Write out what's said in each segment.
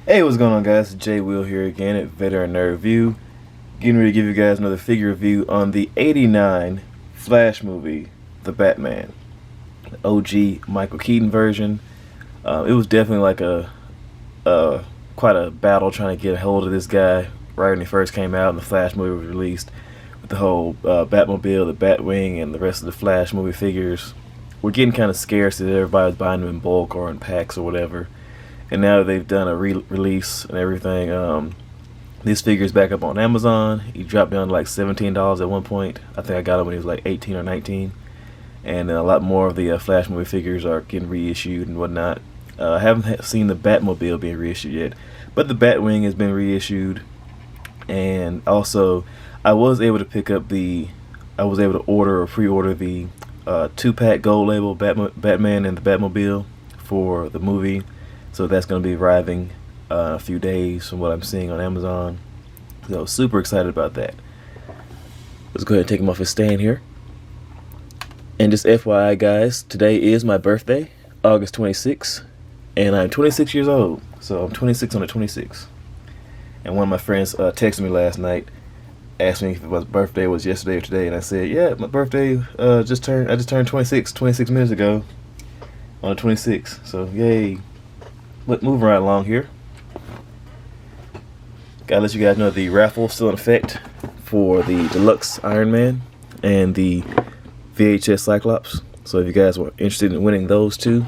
Hey, what's going on, guys? J Will here again at Veteran Nerd Review. Getting ready to give you guys another figure review on the '89 Flash movie, The Batman. The OG Michael Keaton version. It was definitely like quite a battle trying to get a hold of this guy right when he first came out and the Flash movie was released. With the whole Batmobile, the Batwing, and the rest of the Flash movie figures. We're getting kind of scarce that everybody's buying them in bulk or in packs or whatever. And now they've done a release and everything. This figure's back up on Amazon. He dropped down to like $17 at one point. I think I got him when he was like 18 or 19. And a lot more of the Flash movie figures are getting reissued and whatnot. I haven't seen the Batmobile being reissued yet, but the Batwing has been reissued. And also, I was able to order or pre-order the 2-pack gold label Batman and the Batmobile for the movie. So that's going to be arriving in a few days from what I'm seeing on Amazon. So super excited about that. Let's go ahead and take him off his stand here. And just FYI, guys, today is my birthday, August 26th, and I'm 26 years old. So I'm 26 on the 26th. And one of my friends texted me last night, asked me if my birthday was yesterday or today, and I said, yeah, my birthday I just turned 26 minutes ago on the 26th. So yay. But moving right along here. Gotta let you guys know the raffle still in effect for the Deluxe Iron Man and the VHS Cyclops. So if you guys were interested in winning those two,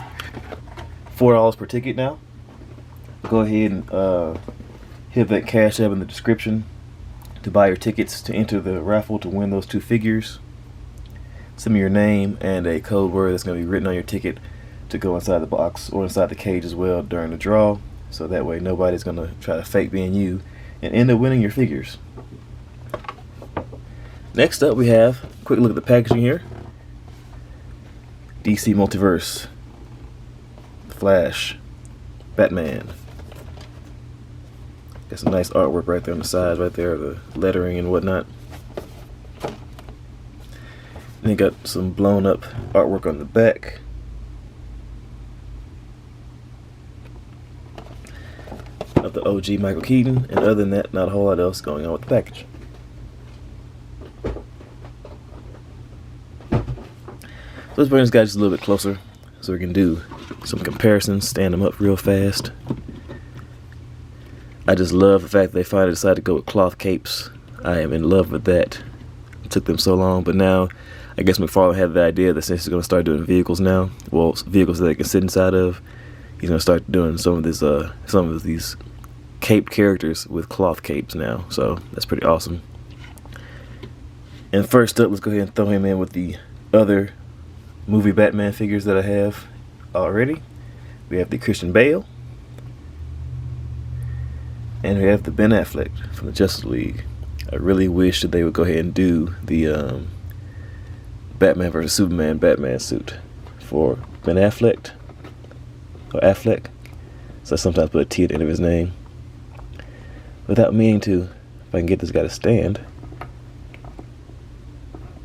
$4 per ticket now. Go ahead and hit that Cash App in the description to buy your tickets to enter the raffle to win those two figures. Send me your name and a code word that's going to be written on your ticket to go inside the box or inside the cage as well during the draw, so that way nobody's going to try to fake being you and end up winning your figures. Next up, we have a quick look at the packaging here. DC Multiverse, Flash, Batman. Got some nice artwork right there on the sides, right there, the lettering and whatnot. And you got some blown up artwork on the back. Of the OG Michael Keaton, and other than that, not a whole lot else going on with the package. So let's bring this guy just a little bit closer so we can do some comparisons, stand him up real fast. I just love the fact that they finally decided to go with cloth capes. I am in love with that. It took them so long, but now I guess Mcfarlane had the idea that since he's going to start doing vehicles now, well, vehicles that they can sit inside of, he's going to start doing some of these caped characters with cloth capes now, so that's pretty awesome. And first up, let's go ahead and throw him in with the other movie Batman figures that I have already. We have the Christian Bale, and we have the Ben Affleck from the Justice League. I really wish that they would go ahead and do the Batman vs. Superman Batman suit for Ben Affleck, or Affleck, so I sometimes put a T at the end of his name. Without meaning to, if I can get this guy to stand.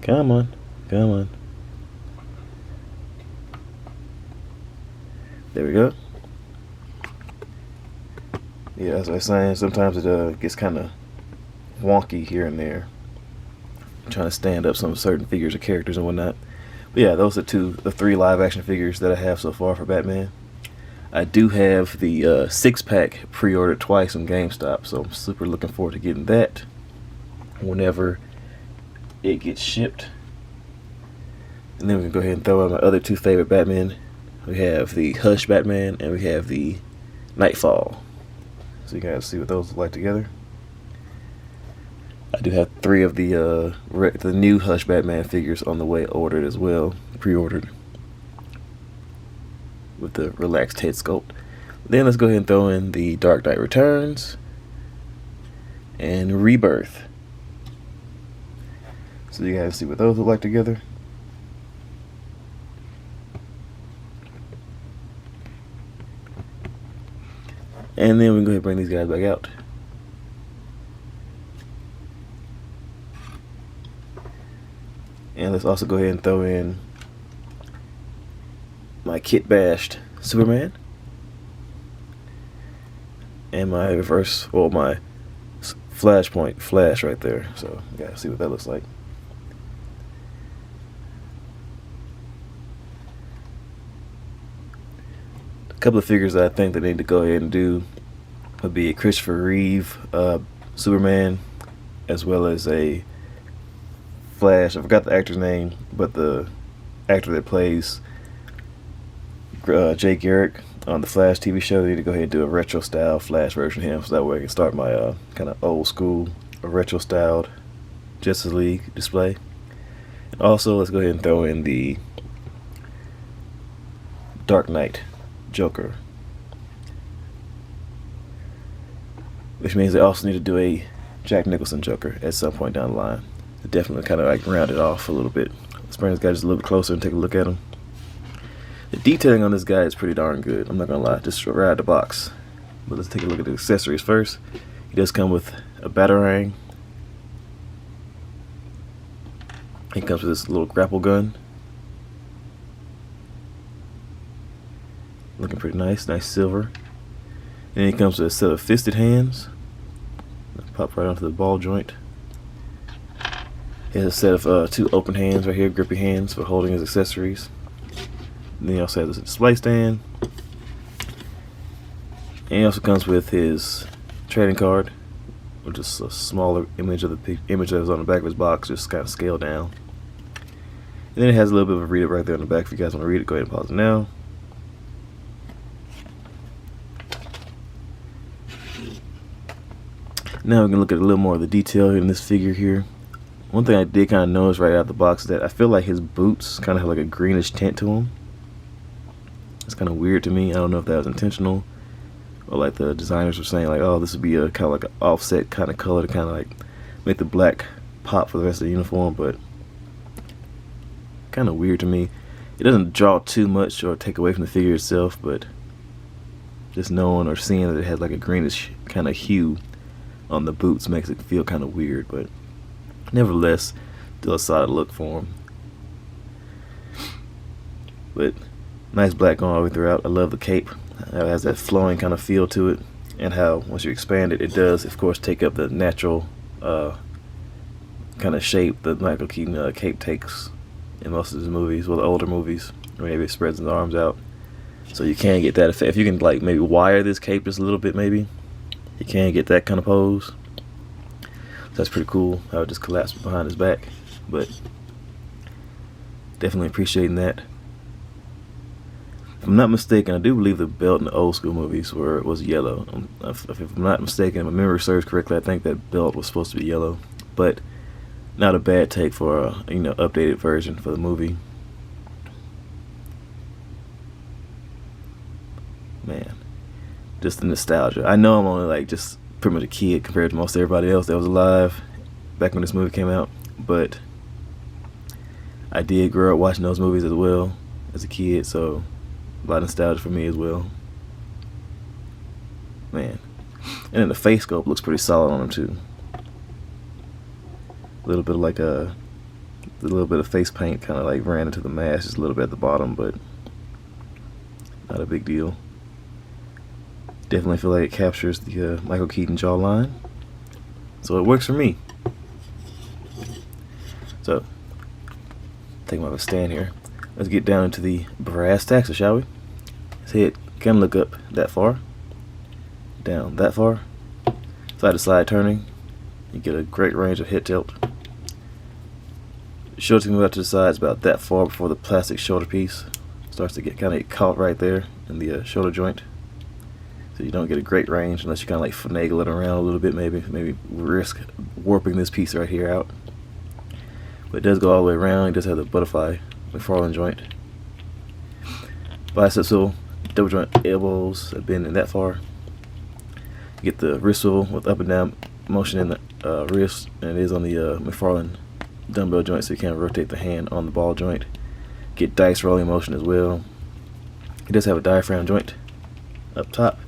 Come on, come on. There we go. Yeah, as I was saying, sometimes it gets kind of wonky here and there. I'm trying to stand up some certain figures or characters and whatnot. But yeah, those are the three live action figures that I have so far for Batman. I do have the 6-pack pre-ordered twice on GameStop, so I'm super looking forward to getting that whenever it gets shipped. And then we can go ahead and throw in my other two favorite Batman. We have the Hush Batman and we have the Nightfall. So you guys see what those look like together. I do have 3 of the new Hush Batman figures on the way ordered as well, pre-ordered, with the relaxed head sculpt. Then let's go ahead and throw in the Dark Knight Returns and Rebirth. So you guys see what those look like together. And then we can go ahead and bring these guys back out. And let's also go ahead and throw in my kit bashed Superman and my reverse, or my flashpoint flash right there. So you gotta see what that looks like. A couple of figures that I think they need to go ahead and do would be a Christopher Reeve Superman, as well as a Flash. I forgot the actor's name, but the actor that plays Jay Garrick on the Flash TV show, they need to go ahead and do a retro style Flash version of him, so that way I can start my kind of old school retro styled Justice League display. And also, let's go ahead and throw in the Dark Knight Joker, which means they also need to do a Jack Nicholson Joker at some point down the line. To definitely kind of like round it off a little bit. Let's bring this guy just a little bit closer and take a look at him. The detailing on this guy is pretty darn good, I'm not gonna lie, just right out of the box. But let's take a look at the accessories first. He does come with a batarang. He comes with this little grapple gun. Looking pretty nice, nice silver. And then he comes with a set of fisted hands. Pop right onto the ball joint. He has a set of 2 open hands right here, grippy hands for holding his accessories. And then he also has a display stand. And he also comes with his trading card, which is a smaller image of the image that was on the back of his box, just kind of scaled down. And then it has a little bit of a read-up right there on the back. If you guys want to read it, go ahead and pause it now. Now we can look at a little more of the detail in this figure here. One thing I did kind of notice right out of the box is that I feel like his boots kind of have like a greenish tint to them. It's kind of weird to me. I don't know if that was intentional, or like the designers were saying like, oh, this would be a kind of like an offset kind of color to kind of like make the black pop for the rest of the uniform, but kind of weird to me. It doesn't draw too much or take away from the figure itself, but just knowing or seeing that it has like a greenish kind of hue on the boots makes it feel kind of weird, but nevertheless, still a solid look for him. But nice black all the way throughout. I love the cape. It has that flowing kind of feel to it, and how once you expand it, it does, of course, take up the natural kind of shape that Michael Keaton cape takes in most of his movies, well, the older movies, where maybe it spreads his arms out. So you can get that effect. If you can like maybe wire this cape just a little bit, maybe you can get that kind of pose. So that's pretty cool how it just collapsed behind his back, but definitely appreciating that. If I'm not mistaken, I do believe the belt in the old school movies was yellow. If I'm not mistaken, if my memory serves correctly, I think that belt was supposed to be yellow, but not a bad take for a updated version for the movie. Man, just the nostalgia. I know I'm only like just pretty much a kid compared to most everybody else that was alive back when this movie came out, but I did grow up watching those movies as well as a kid, so a lot of nostalgia for me as well. Man, and then the face sculpt looks pretty solid on him too. A little bit of like a little bit of face paint kind of like ran into the mask just a little bit at the bottom, but not a big deal. Definitely feel like it captures the Michael Keaton jawline, so it works for me. So, take him off a stand here. Let's get down into the brass tacks, shall we? His head can look up that far, down that far, side to side turning. You get a great range of head tilt. Shoulders can move out to the sides about that far before the plastic shoulder piece starts to get kind of caught right there in the shoulder joint. So you don't get a great range unless you kind of like finagle it around a little bit, maybe risk warping this piece right here out. But it does go all the way around. It does have the butterfly Mcfarlane joint. Bicep swivel, double joint elbows that bend in that far. You get the wrist swivel with up and down motion in the wrist, and it is on the Mcfarlane dumbbell joint, so you can rotate the hand on the ball joint. Get dice rolling motion as well. It does have a diaphragm joint up top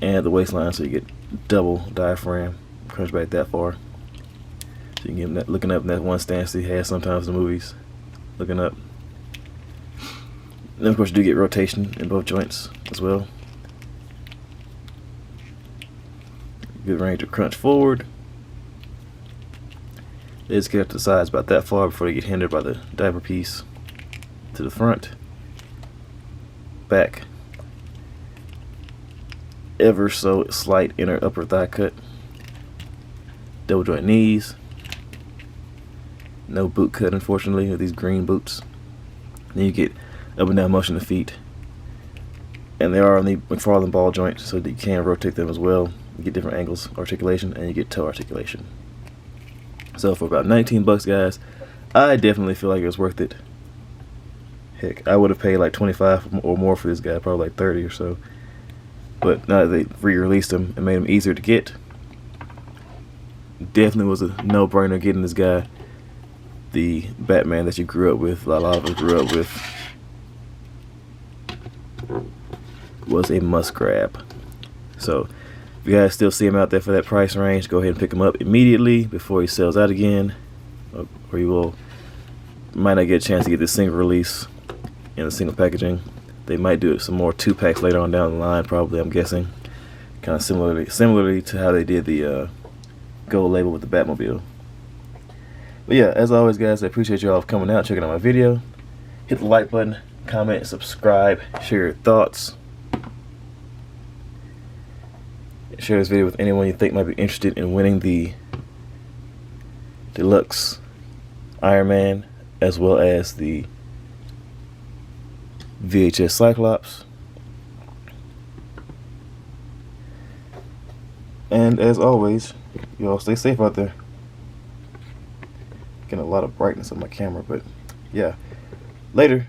and the waistline, so you get double diaphragm, crunch back that far. So you can get him that, looking up in that one stance that he has sometimes in the movies, looking up. And of course you do get rotation in both joints as well. Good range of crunch forward. They just get up to the sides about that far before they get hindered by the diaper piece to the front. Back. Ever so slight inner upper thigh cut. Double joint knees. No boot cut, unfortunately, with these green boots. Then you get up and down motion of the feet. And they are on the Mcfarlane ball joint, so that you can rotate them as well. You get different angles, articulation, and you get toe articulation. So for about 19 bucks, guys, I definitely feel like it was worth it. Heck, I would have paid like 25 or more for this guy, probably like 30 or so. But now that they re-released him and made him easier to get, definitely was a no-brainer getting this guy the Batman that you grew up with, a lot of us grew up with. Was a must grab. So if you guys still see him out there for that price range, go ahead and pick him up immediately before he sells out again, or you might not get a chance to get this single release in a single packaging. They might do some more 2-packs later on down the line, probably, I'm guessing, kind of similarly to how they did the gold label with the Batmobile. But yeah, as always, guys, I appreciate y'all coming out, checking out my video. Hit the like button, comment, subscribe, share your thoughts. Share this video with anyone you think might be interested in winning the deluxe Iron Man, as well as the VHS Cyclops. And as always, y'all stay safe out there. Getting a lot of brightness on my camera, but yeah. Later.